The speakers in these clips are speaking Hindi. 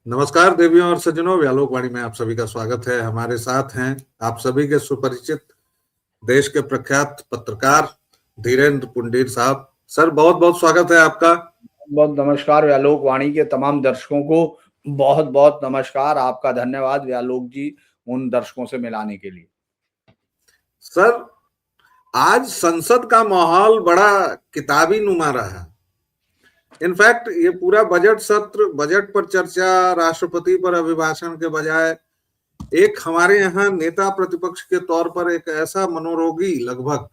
नमस्कार देवियों और सज्जनों, व्यालोक वाणी में आप सभी का स्वागत है। हमारे साथ हैं आप सभी के सुपरिचित देश के प्रख्यात पत्रकार धीरेन्द्र पुंडीर साहब। सर, बहुत बहुत स्वागत है आपका। बहुत नमस्कार व्यालोक वाणी के तमाम दर्शकों को। बहुत बहुत नमस्कार, आपका धन्यवाद व्यालोक जी उन दर्शकों से मिलाने के लिए। सर, आज संसद का माहौल बड़ा किताबी नुमा रहा। इनफैक्ट ये पूरा बजट सत्र, बजट पर चर्चा, राष्ट्रपति पर अभिभाषण के बजाय एक हमारे यहाँ नेता प्रतिपक्ष के तौर पर एक ऐसा मनोरोगी, लगभग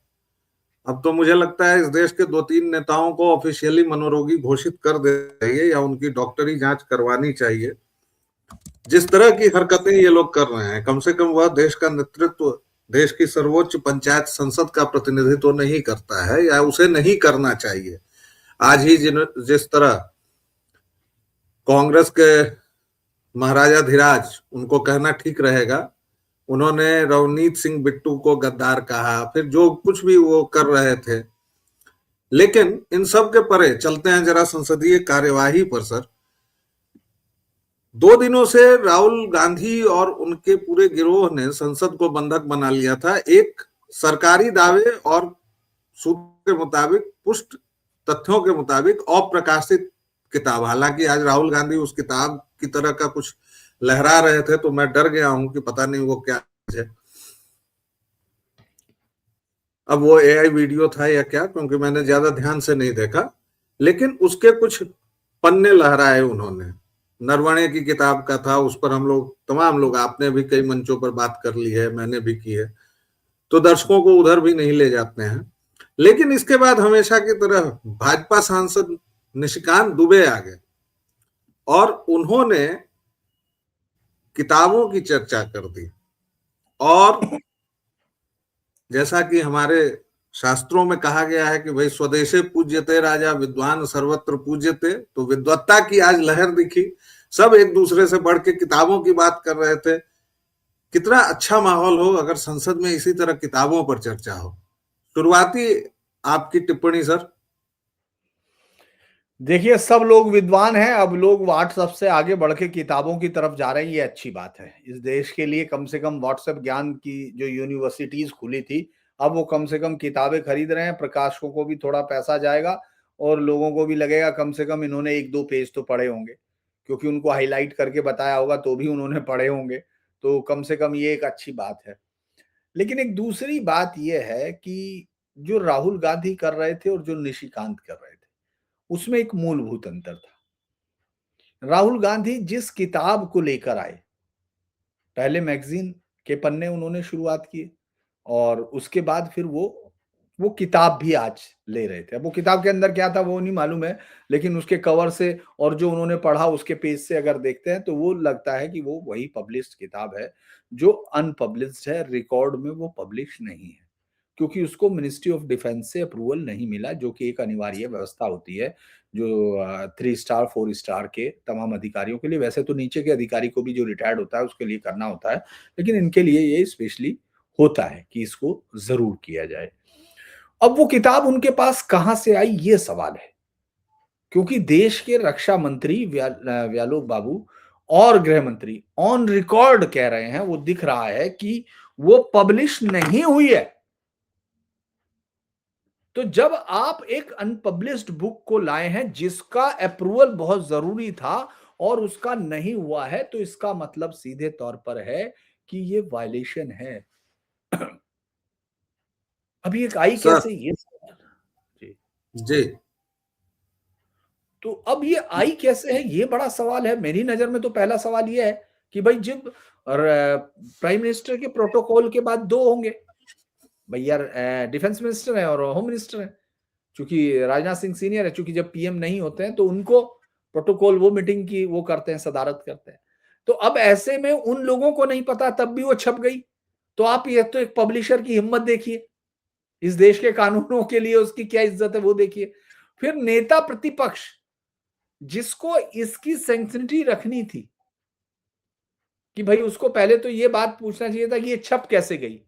अब तो मुझे लगता है इस देश के 2-3 नेताओं को ऑफिशियली मनोरोगी घोषित कर देना चाहिए या उनकी डॉक्टरी जांच करवानी चाहिए। जिस तरह की हरकतें ये लोग कर रहे हैं, कम से कम वह देश का नेतृत्व, देश की सर्वोच्च पंचायत संसद का प्रतिनिधित्व नहीं करता है या उसे नहीं करना चाहिए। आज ही जिस तरह कांग्रेस के महाराजा धीराज, उनको कहना ठीक रहेगा, उन्होंने रवनीत सिंह बिट्टू को गद्दार कहा, फिर जो कुछ भी वो कर रहे थे। लेकिन इन सब के परे चलते हैं जरा संसदीय कार्यवाही पर। सर, 2 दिनों से राहुल गांधी और उनके पूरे गिरोह ने संसद को बंधक बना लिया था एक सरकारी दावे और सूत्र के मुताबिक, पुष्ट तथ्यों के मुताबिक अप्रकाशित किताब। हालांकि आज राहुल गांधी उस किताब की तरह का कुछ लहरा रहे थे तो मैं डर गया हूं कि पता नहीं वो क्या है। अब वो एआई वीडियो था या क्या, क्योंकि मैंने ज्यादा ध्यान से नहीं देखा, लेकिन उसके कुछ पन्ने लहराए उन्होंने। नरवणे की किताब का था, उस पर हम लोग, तमाम लोग, आपने भी कई मंचों पर बात कर ली है, मैंने भी की है, तो दर्शकों को उधर भी नहीं ले जाते हैं। लेकिन इसके बाद हमेशा की तरह भाजपा सांसद निशिकांत दुबे आ गए और उन्होंने किताबों की चर्चा कर दी। और जैसा कि हमारे शास्त्रों में कहा गया है कि भाई स्वदेशे पूज्यते राजा विद्वान सर्वत्र पूज्यते, तो विद्वत्ता की आज लहर दिखी। सब एक दूसरे से बढ़ के किताबों की बात कर रहे थे। कितना अच्छा माहौल हो अगर संसद में इसी तरह किताबों पर चर्चा हो। शुरुआती आपकी टिप्पणी सर। देखिए, सब लोग विद्वान हैं, अब लोग व्हाट्सएप से आगे बढ़ के किताबों की तरफ जा रहे हैं, ये अच्छी बात है। इस देश के लिए कम से कम व्हाट्सएप ज्ञान की जो यूनिवर्सिटीज खुली थी, अब वो कम से कम किताबें खरीद रहे हैं। प्रकाशकों को भी थोड़ा पैसा जाएगा और लोगों को भी लगेगा कम से कम इन्होंने 1-2 पेज तो पढ़े होंगे, क्योंकि उनको हाईलाइट करके बताया होगा तो भी उन्होंने पढ़े होंगे। तो कम से कम ये एक अच्छी बात है। लेकिन एक दूसरी बात ये है कि जो राहुल गांधी कर रहे थे और जो निशिकांत कर रहे थे, उसमें एक मूलभूत अंतर था। राहुल गांधी जिस किताब को लेकर आए, पहले मैगजीन के पन्ने उन्होंने शुरुआत किए और उसके बाद फिर वो किताब भी आज ले रहे थे। अब वो किताब के अंदर क्या था वो नहीं मालूम है, लेकिन उसके कवर से और जो उन्होंने पढ़ा उसके पेज से अगर देखते हैं तो वो लगता है कि वो वही पब्लिश्ड किताब है जो अनपब्लिश्ड है, रिकॉर्ड में वो पब्लिश नहीं है, क्योंकि उसको मिनिस्ट्री ऑफ डिफेंस से अप्रूवल नहीं मिला, जो कि एक अनिवार्य व्यवस्था होती है जो 3 स्टार 4 स्टार के तमाम अधिकारियों के लिए। वैसे तो नीचे के अधिकारी को भी जो रिटायर्ड होता है उसके लिए करना होता है, लेकिन इनके लिए ये स्पेशली होता है कि इसको जरूर किया जाए। अब वो किताब उनके पास कहां से आई ये सवाल है, क्योंकि देश के रक्षा मंत्री व्यालोक बाबू और गृह मंत्री ऑन रिकॉर्ड कह रहे हैं, वो दिख रहा है कि वो पब्लिश नहीं हुई है। तो जब आप एक अनपब्लिश्ड बुक को लाए हैं जिसका अप्रूवल बहुत जरूरी था और उसका नहीं हुआ है, तो इसका मतलब सीधे तौर पर है कि ये वायलेशन है। अभी एक आई सर कैसे ये सवाल जी। जी। तो अब ये आई कैसे है ये बड़ा सवाल है। मेरी नजर में तो पहला सवाल ये है कि भाई जब प्राइम मिनिस्टर के प्रोटोकॉल के बाद 2 होंगे, भैया डिफेंस मिनिस्टर है और होम मिनिस्टर है। चूंकि राजनाथ सिंह सीनियर है, चूंकि जब पीएम नहीं होते हैं तो उनको प्रोटोकॉल, वो मीटिंग की वो करते हैं, सदारत करते हैं। तो अब ऐसे में उन लोगों को नहीं पता, तब भी वो छप गई। तो आप ये तो एक पब्लिशर की हिम्मत देखिए, इस देश के कानूनों के लिए उसकी क्या इज्जत है वो देखिए। फिर नेता प्रतिपक्ष जिसको इसकी सेंसिटिविटी रखनी थी कि भाई उसको पहले तो ये बात पूछना चाहिए था कि ये छप कैसे गई,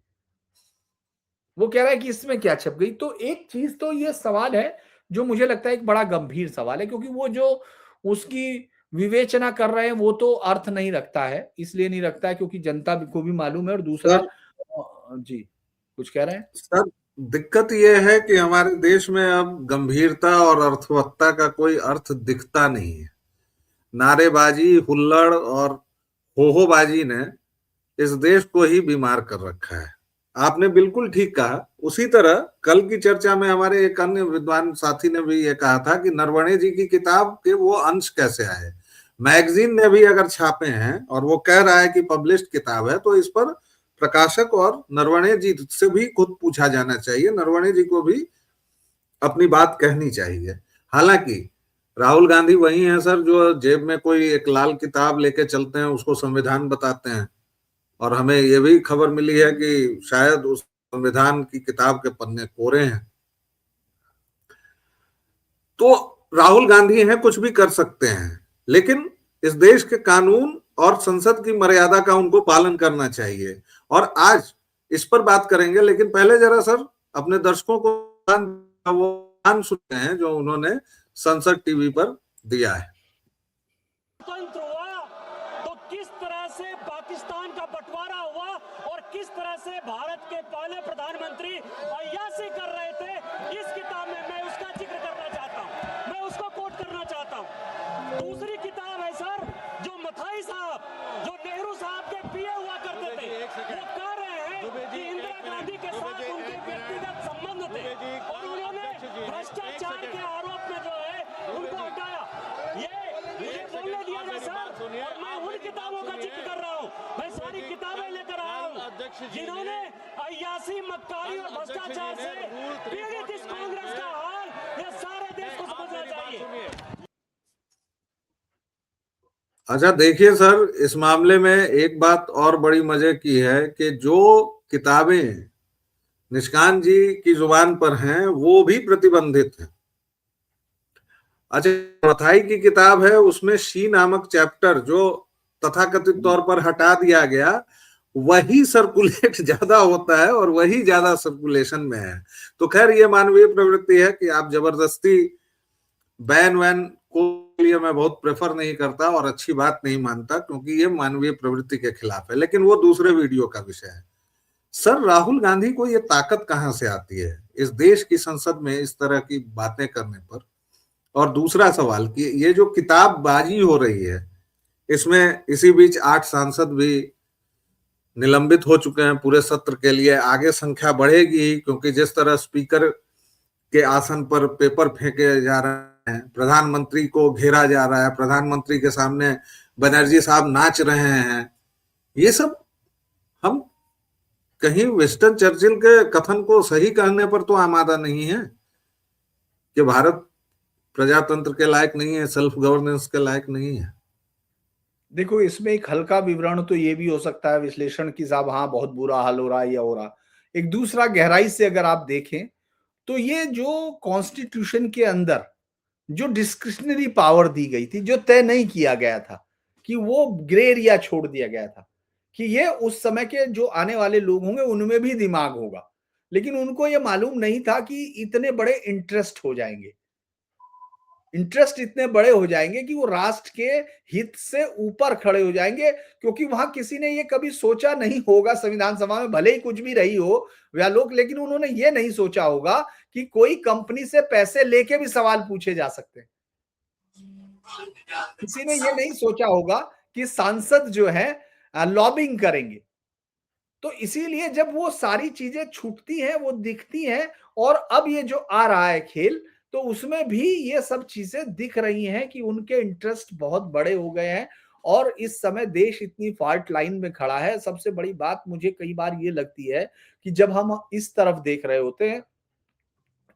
वो कह रहा है कि इसमें क्या छप गई। तो एक चीज तो ये सवाल है जो मुझे लगता है एक बड़ा गंभीर सवाल है, क्योंकि वो जो उसकी विवेचना कर रहे हैं, वो तो अर्थ नहीं रखता है, इसलिए नहीं रखता है क्योंकि जनता को भी मालूम है। और दूसरा सर जी कुछ कह रहे हैं? सर दिक्कत यह है कि हमारे देश में अब गंभीरता और अर्थवत्ता का कोई अर्थ दिखता नहीं है। नारेबाजी, हुल्लड़ और होहोबाजी ने इस देश को ही बीमार कर रखा है। आपने बिल्कुल ठीक कहा। उसी तरह कल की चर्चा में हमारे एक अन्य विद्वान साथी ने भी ये कहा था कि नरवणे जी की किताब के वो अंश कैसे आए। मैगजीन ने भी अगर छापे हैं और वो कह रहा है कि पब्लिश्ड किताब है, तो इस पर प्रकाशक और नरवणे जी से भी खुद पूछा जाना चाहिए। नरवणे जी को भी अपनी बात कहनी चाहिए। हालांकि राहुल गांधी वही हैं सर जो जेब में कोई एक लाल किताब लेके चलते हैं, उसको संविधान बताते हैं। और हमें ये भी खबर मिली है कि शायद उस संविधान की किताब के पन्ने कोरे हैं। तो राहुल गांधी हैं, कुछ भी कर सकते हैं, लेकिन इस देश के कानून और संसद की मर्यादा का उनको पालन करना चाहिए। और आज इस पर बात करेंगे, लेकिन पहले जरा सर अपने दर्शकों को वो बयान सुनते हैं जो उन्होंने संसद टीवी पर दिया है। स्वतंत्र हुआ तो किस तरह से पाकिस्तान का बंटवारा हुआ और किस तरह से भारत के पहले प्रधानमंत्री अय्याशी कर रहे थे, इस किताब में मैं उसका जिक्र करना चाहता हूं, मैं उसको कोट करना चाहता हूं। दूसरी किताब है सर, जो मथाई साहब, जो नेहरू साहब के पीए हुआ करते थे, वो कह रहे हैं कि इंदिरा गांधी के साथ उनके व्यक्तिगत संबंध थे और उन्होंने भ्रष्टाचार के आरोप में जो है उनको हटाया। ये मुझे बोलने दिया जाए सर, और मैं उन किताबों का जिक्र कर रहा हूँ, मैं सारी किताबें लेकर आया हूँ जिन्होंने अय्याशी, मक्कारी और भ्रष्टाचार से पीड़ित इस कांग्रेस का हाल ये सारे देश को समझना चाहिए। अच्छा देखिए सर, इस मामले में एक बात और बड़ी मजे की है कि जो किताबें निष्कांत जी की जुबान पर हैं वो भी प्रतिबंधित हैं। अच्छा, मथाई की किताब है, उसमें शी नामक चैप्टर जो तथाकथित तौर पर हटा दिया गया, वही सर्कुलेट ज्यादा होता है और वही ज्यादा सर्कुलेशन में है। तो खैर ये मानवीय प्रवृत्ति है कि आप जबरदस्ती बैन वैन को लिए मैं बहुत प्रेफर नहीं करता और अच्छी बात नहीं मानता, क्योंकि ये मानवीय प्रवृत्ति के खिलाफ है। लेकिन वो दूसरे वीडियो का विषय है। सर राहुल गांधी को ये ताकत कहां से आती है इस देश की संसद में इस तरह की बातें करने पर? और दूसरा सवाल कि ये जो किताबबाजी हो रही है, इसमें इसी बीच 8 सांसद भी निलंबित हो चुके हैं पूरे सत्र के लिए। आगे संख्या बढ़ेगी, क्योंकि जिस तरह स्पीकर के आसन पर पेपर फेंके जा रहे हैं, प्रधानमंत्री को घेरा जा रहा है, प्रधानमंत्री के सामने बनर्जी साहब नाच रहे हैं, ये सब हम कहीं विंस्टन चर्चिल के कथन को सही कहने पर तो आमादा नहीं है कि भारत प्रजातंत्र के लायक नहीं है, सेल्फ गवर्नेंस के लायक नहीं है। देखो, इसमें एक हल्का विवरण तो ये भी हो सकता है विश्लेषण की साहब, हाँ बहुत बुरा हाल हो रहा है या हो रहा। एक दूसरा गहराई से अगर आप देखें तो ये जो कॉन्स्टिट्यूशन के अंदर जो डिस्क्रिशनरी पावर दी गई थी, जो तय नहीं किया गया था, कि वो ग्रे एरिया छोड़ दिया गया था कि ये उस समय के जो आने वाले लोग होंगे उनमें भी दिमाग होगा, लेकिन उनको ये मालूम नहीं था कि इतने बड़े इंटरेस्ट हो जाएंगे, इंटरेस्ट इतने बड़े हो जाएंगे कि वो राष्ट्र के हित से ऊपर खड़े हो जाएंगे। क्योंकि वहां किसी ने ये कभी सोचा नहीं होगा, संविधान सभा में भले ही कुछ भी रही हो वह लोग, लेकिन उन्होंने ये नहीं सोचा होगा कि कोई कंपनी से पैसे लेके भी सवाल पूछे जा सकते हैं। किसी ने ये नहीं सोचा होगा कि सांसद जो है लॉबिंग करेंगे। तो इसीलिए जब वो सारी चीजें छूटती हैं, वो दिखती हैं, और अब ये जो आ रहा है खेल, तो उसमें भी ये सब चीजें दिख रही हैं कि उनके इंटरेस्ट बहुत बड़े हो गए हैं और इस समय देश इतनी फॉल्ट लाइन में खड़ा है। सबसे बड़ी बात मुझे कई बार ये लगती है कि जब हम इस तरफ देख रहे होते हैं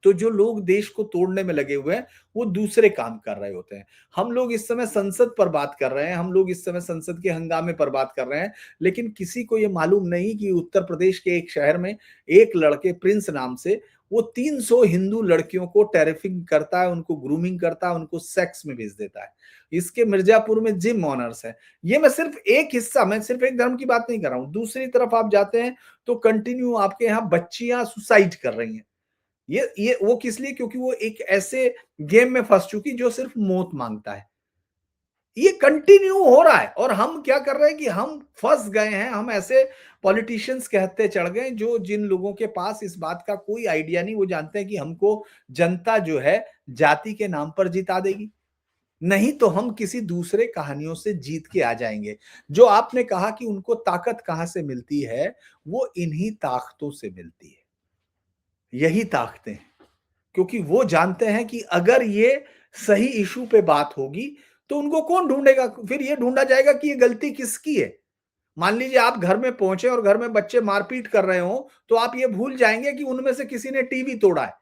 तो जो लोग देश को तोड़ने में लगे हुए हैं वो दूसरे काम कर रहे होते हैं। हम लोग इस समय संसद पर बात कर रहे हैं, हम लोग इस समय संसद के हंगामे पर बात कर रहे हैं, लेकिन किसी को ये मालूम नहीं कि उत्तर प्रदेश के एक शहर में एक लड़के प्रिंस नाम से वो 300 हिंदू लड़कियों को टेरिफिंग करता है, उनको ग्रूमिंग करता है, उनको सेक्स में भेज देता है। इसके मिर्जापुर में जिम ऑनर्स है। ये मैं सिर्फ एक हिस्सा, मैं सिर्फ एक धर्म की बात नहीं कर रहा हूं। दूसरी तरफ आप जाते हैं तो कंटिन्यू आपके यहाँ बच्चियां सुसाइड कर रही हैं। ये वो किस लिए? क्योंकि वो एक ऐसे गेम में फंस चुकी जो सिर्फ मौत मांगता है। ये कंटिन्यू हो रहा है और हम क्या कर रहे हैं कि हम फंस गए हैं। हम ऐसे पॉलिटिशियंस कहते चढ़ गए जो जिन लोगों के पास इस बात का कोई आइडिया नहीं, वो जानते हैं कि हमको जनता जो है जाति के नाम पर जिता देगी, नहीं तो हम किसी दूसरे कहानियों से जीत के आ जाएंगे। जो आपने कहा कि उनको ताकत कहां से मिलती है, वो इन्हीं ताकतों से मिलती है, यही ताकतें हैं। क्योंकि वो जानते हैं कि अगर ये सही इशू पे बात होगी तो उनको कौन ढूंढेगा, फिर ये ढूंढा जाएगा कि ये गलती किसकी है। मान लीजिए आप घर में पहुंचे और घर में बच्चे मारपीट कर रहे हो, तो आप ये भूल जाएंगे कि उनमें से किसी ने टीवी तोड़ा है।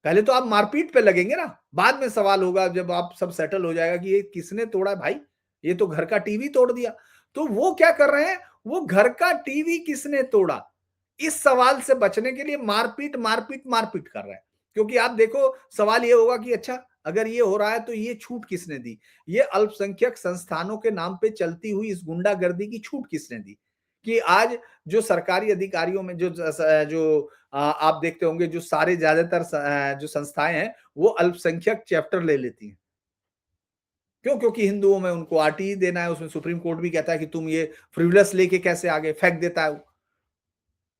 पहले तो आप मारपीट पे लगेंगे ना, बाद में सवाल होगा जब आप सब सेटल हो जाएगा कि ये किसने तोड़ा है भाई, ये तो घर का टीवी तोड़ दिया। तो वो क्या कर रहे हैं, वो घर का टीवी किसने तोड़ा, इस सवाल से बचने के लिए मारपीट मारपीट मारपीट कर रहे हैं। क्योंकि आप देखो सवाल ये होगा कि अच्छा अगर ये हो रहा है तो ये छूट किसने दी, ये अल्पसंख्यक संस्थानों के नाम पे चलती हुई इस गुंडागर्दी की छूट किसने दी, कि आज जो सरकारी अधिकारियों में जो आप देखते होंगे जो सारे ज्यादातर जो संस्थाएं हैं वो अल्पसंख्यक चैप्टर ले लेती हैं। क्यों? क्योंकि हिंदुओं में उनको आरटीई देना है, उसमें सुप्रीम कोर्ट भी कहता है कि तुम ये फ्रिवलेस लेके कैसे आगे, फेंक देता है वो।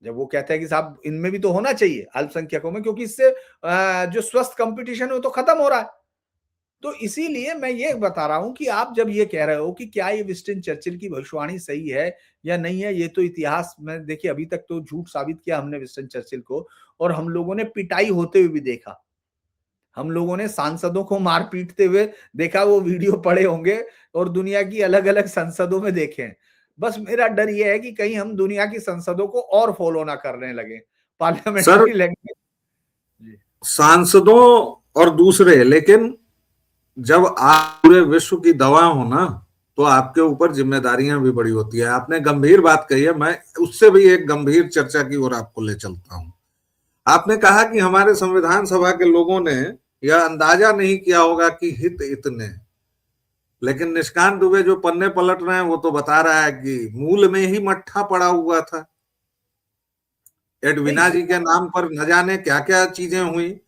जब वो कहता है कि साहब इनमें भी तो होना चाहिए अल्पसंख्यकों में, क्योंकि इससे जो स्वस्थ कंपटीशन है वो तो खत्म हो रहा है। तो इसीलिए मैं ये बता रहा हूं कि आप जब ये कह रहे हो कि क्या ये विंस्टन चर्चिल की भविष्यवाणी सही है या नहीं है, ये तो इतिहास में देखिए अभी तक तो झूठ साबित किया हमने विंस्टन चर्चिल को, और हम लोगों ने पिटाई होते हुए भी देखा, हम लोगों ने सांसदों को मार पीटते हुए देखा, वो वीडियो पड़े होंगे और दुनिया की अलग अलग संसदों में देखे हैं। बस मेरा डर ये है कि कहीं हम दुनिया की संसदों को और फॉलो ना करने लगे, सर पार्लियामेंट्री लैंग्वेज। जी सांसदों और दूसरे, लेकिन जब आप पूरे विश्व की दवा हो ना, तो आपके ऊपर जिम्मेदारियां भी बड़ी होती है। आपने गंभीर बात कही है, मैं उससे भी एक गंभीर चर्चा की ओर आपको ले चलता हूं। आपने कहा कि हमारे संविधान सभा के लोगों ने यह अंदाजा नहीं किया होगा कि हित इतने, लेकिन निष्कांत दुबे जो पन्ने पलट रहे हैं वो तो बता रहा है कि मूल में ही मट्ठा पड़ा हुआ था। एडविना जी के नाम पर न जाने क्या क्या चीजें हुई।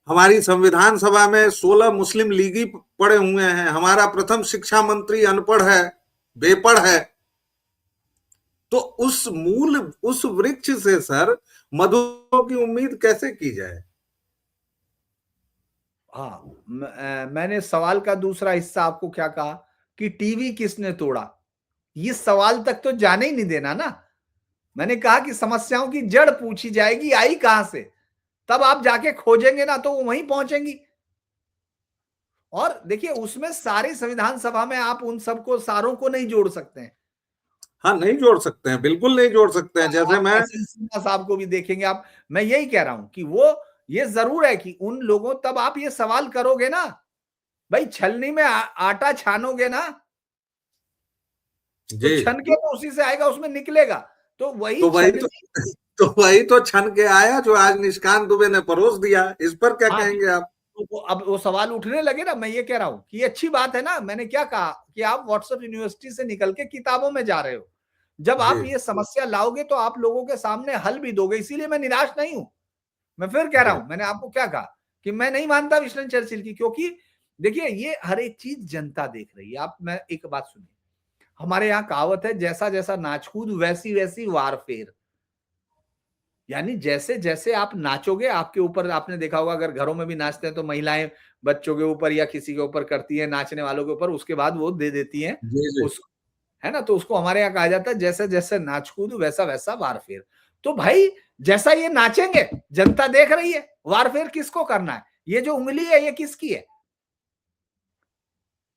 हमारी संविधान सभा में 16 मुस्लिम लीगी पड़े हुए हैं। हमारा प्रथम शिक्षा मंत्री अनपढ़ है, बेपढ़ है। तो उस वृक्ष से सर मधुओं की उम्मीद कैसे की जाए? हाँ, मैंने सवाल का दूसरा हिस्सा आपको क्या कहा कि टीवी किसने तोड़ा, ये सवाल तक तो जाने ही नहीं देना ना। मैंने कहा कि समस्याओं की जड़ पूछी जाएगी, आई कहां से, तब आप जाके खोजेंगे ना तो वो वहीं पहुंचेंगी। और देखिए उसमें सारी संविधान सभा में आप उन सबको सारों को नहीं जोड़ सकते हैं। हाँ, नहीं जोड़ सकते हैं, बिल्कुल नहीं जोड़ सकते हैं। जैसे आप मैं सिन्हा साहब को भी देखेंगे आप, मैं यही कह रहा हूं कि वो ये जरूर है कि उन लोगों, तब आप ये सवाल करोगे ना भाई, छलनी में आटा छानोगे ना तो जी, छन के तो उसी से आएगा, उसमें निकलेगा। तो वही तो वही तो छलनी। तो वही तो छन के आया जो आज निष्कांत दुबे ने परोस दिया। इस पर क्या हाँ, कहेंगे आप? तो अब वो सवाल उठने लगे ना। मैं ये कह रहा हूं कि ये अच्छी बात है ना। मैंने क्या कहा कि आप व्हाट्सएप यूनिवर्सिटी से निकल के किताबों में जा रहे हो। जब जी आप ये समस्या लाओगे तो आप लोगों के सामने हल भी दोगे, इसीलिए मैं निराश नहीं हूं। मैं फिर कह रहा जी हूं, मैंने आपको क्या कहा कि मैं नहीं मानता विंस्टन चर्चिल की, क्योंकि देखिए ये हर एक चीज जनता देख रही है। आप, मैं एक बात सुनिए, हमारे यहाँ कहावत है, जैसा जैसा नाचकूद वैसी वैसी वारफेर। यानी जैसे जैसे आप नाचोगे, आपके ऊपर, आपने देखा होगा अगर घरों में भी नाचते हैं तो महिलाएं बच्चों के ऊपर या किसी के ऊपर करती है, नाचने वालों के ऊपर, उसके बाद वो दे देती हैं जी जी उस, है ना। तो उसको हमारे यहाँ कहा जाता है जैसे जैसे नाचकूद वैसा वैसा वारफेर। तो भाई जैसा ये नाचेंगे, जनता देख रही है, वारफेर किसको करना है, ये जो उंगली है ये किसकी है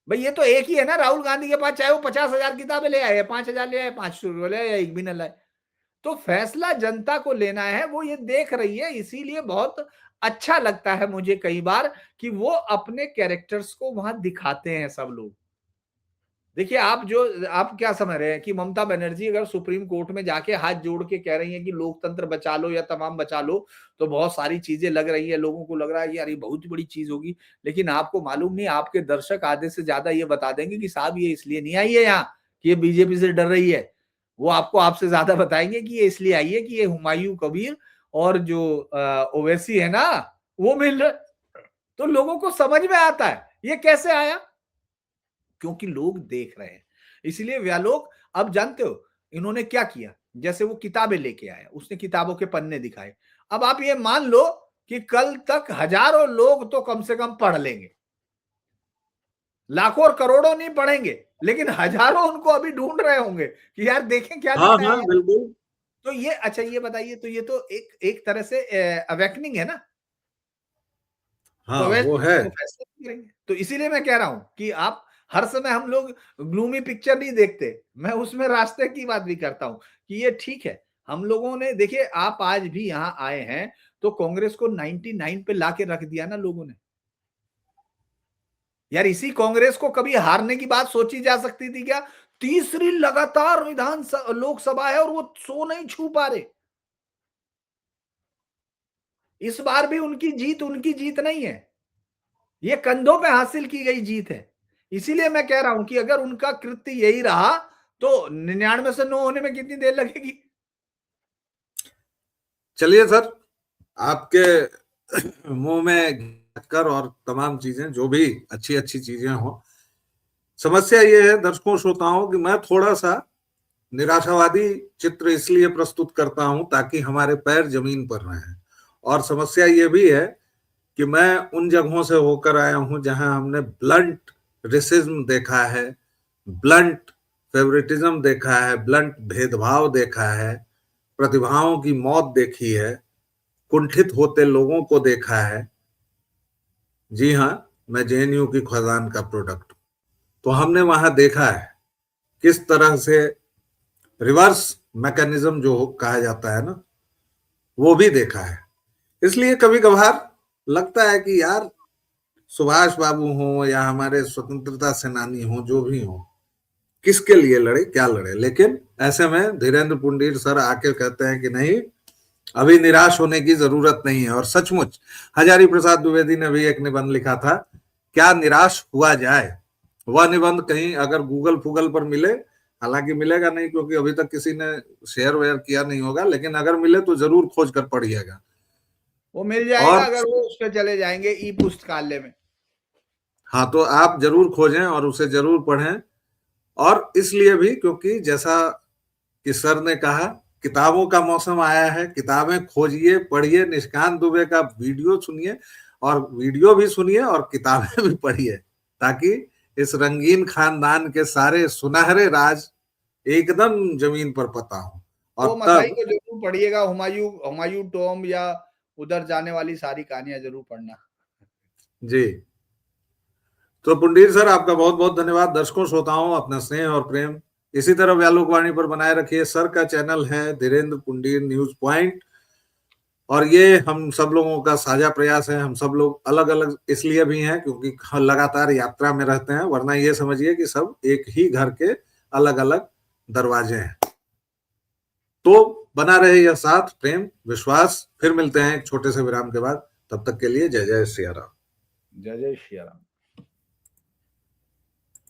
भाई? ये तो एक ही है ना राहुल गांधी के पास, चाहे वो 50,000 किताबें ले आए, 5,000 ले आए, 500 ले आए, या एक भी न लाए। तो फैसला जनता को लेना है, वो ये देख रही है। इसीलिए बहुत अच्छा लगता है मुझे कई बार कि वो अपने कैरेक्टर्स को वहां दिखाते हैं सब लोग। देखिए आप क्या समझ रहे हैं कि ममता बनर्जी अगर सुप्रीम कोर्ट में जाके हाथ जोड़ के कह रही हैं कि लोकतंत्र बचा लो या तमाम बचा लो, तो बहुत सारी चीजें लग रही है, लोगों को लग रहा है कि यार ये बहुत बड़ी चीज होगी। लेकिन आपको मालूम नहीं, आपके दर्शक आधे से ज्यादा ये बता देंगे कि साहब ये इसलिए नहीं आई है यहाँ कि ये बीजेपी से डर रही है। वो आपको आपसे ज्यादा बताएंगे कि ये इसलिए आई है कि ये हुमायूं कबीर और जो ओवैसी है ना, वो मिल रहे। तो लोगों को समझ में आता है ये कैसे आया। क्योंकि लोग देख रहे हैं। इसलिए वे लोग, अब जानते हो इन्होंने क्या किया, जैसे वो किताबें लेके आया, उसने किताबों के पन्ने दिखाए। अब आप ये मान लो कि कल तक हजारों लोग तो कम से कम पढ़ लेंगे, लाखों और करोड़ों नहीं पढ़ेंगे, लेकिन हजारों उनको अभी ढूंढ रहे होंगे कि यार देखें क्या हाँ लिखा हाँ है। बिल्कुल। तो ये, अच्छा ये बताइए, तो ये तो एक तरह से अवेकनिंग है ना। तो हाँ अवेकनिंग वो है। तो फैसले करेंगे। तो इसीलिए मैं कह रहा हूं कि आप हर समय, हम लोग ग्लूमी पिक्चर नहीं देखते, मैं उसमें रास्ते की बात भी करता हूं कि ये ठीक है। हम लोगों ने, देखिए आप आज भी यहां आए हैं तो कांग्रेस को 99 पे लाके रख दिया ना लोगों ने। यार इसी कांग्रेस को कभी हारने की बात सोची जा सकती थी क्या? तीसरी लगातार लोकसभा है और वो 100 नहीं छू पा रहे। इस बार भी उनकी जीत नहीं है, ये कंधों पे हासिल की गई जीत है। इसीलिए मैं कह रहा हूं कि अगर उनका कृत्य यही रहा तो 99 से 9 होने में कितनी देर लगेगी? चलिए सर, आपके मुंह में कर और तमाम चीजें जो भी अच्छी अच्छी चीजें हो, समस्या ये है दर्शकों श्रोताओं कि मैं थोड़ा सा निराशावादी चित्र इसलिए प्रस्तुत करता हूं ताकि हमारे पैर जमीन पर रहें। और समस्या ये भी है कि मैं उन जगहों से होकर आया हूं जहां हमने ब्लंट रेसिज्म देखा है, ब्लंट फेवरेटिज्म देखा है, ब्लंट भेदभाव देखा है, प्रतिभाओं की मौत देखी है, कुंठित होते लोगों को देखा है। जी हाँ, मैं जेएनयू की खदान का प्रोडक्ट हूं। तो हमने वहां देखा है किस तरह से रिवर्स मैकेनिज्म जो कहा जाता है ना, वो भी देखा है। इसलिए कभी कभार लगता है कि यार सुभाष बाबू हो या हमारे स्वतंत्रता सेनानी हो, जो भी हो, किसके लिए लड़े, क्या लड़े। लेकिन ऐसे में धीरेन्द्र पुंडीर सर आके कहते हैं कि नहीं, अभी निराश होने की जरूरत नहीं है। और सचमुच हजारी प्रसाद द्विवेदी ने भी एक निबंध लिखा था, क्या निराश हुआ जाए। वह निबंध कहीं अगर गूगल फूगल पर मिले, हालांकि मिलेगा नहीं क्योंकि अभी तक किसी ने शेयर वेयर किया नहीं होगा, लेकिन अगर मिले तो जरूर खोज कर पढ़िएगा। वो मिल जाएगा और अगर वो उस पे चले जाएंगे ई पुस्तकालय में। हाँ, तो आप जरूर खोजें और उसे जरूर पढ़ें। और इसलिए भी क्योंकि जैसा कि सर ने कहा, किताबों का मौसम आया है, किताबें खोजिए, पढ़िए, निशिकांत दुबे का वीडियो सुनिए, और वीडियो भी सुनिए और किताबें भी पढ़िए, ताकि इस रंगीन खानदान के सारे सुनहरे राज एकदम जमीन पर पता हो। और वो मसाई तब को जरूर पढ़िएगा, हुमायूं टॉम या उधर जाने वाली सारी कहानियां जरूर पढ़ना। जी, तो पुंडीर सर आपका बहुत बहुत धन्यवाद। दर्शकों श्रोताओं, अपना स्नेह और प्रेम इसी तरह व्यालोकवाणी पर बनाए रखिए। सर का चैनल है धीरेन्द्र पुंडीर न्यूज पॉइंट, और ये हम सब लोगों का साझा प्रयास है। हम सब लोग अलग अलग इसलिए भी हैं क्योंकि लगातार यात्रा में रहते हैं, वरना ये समझिए कि सब एक ही घर के अलग अलग दरवाजे हैं। तो बना रहे यह साथ, प्रेम, विश्वास। फिर मिलते हैं एक छोटे से विराम के बाद। तब तक के लिए जय जय सिया राम। जय जय श्री राम।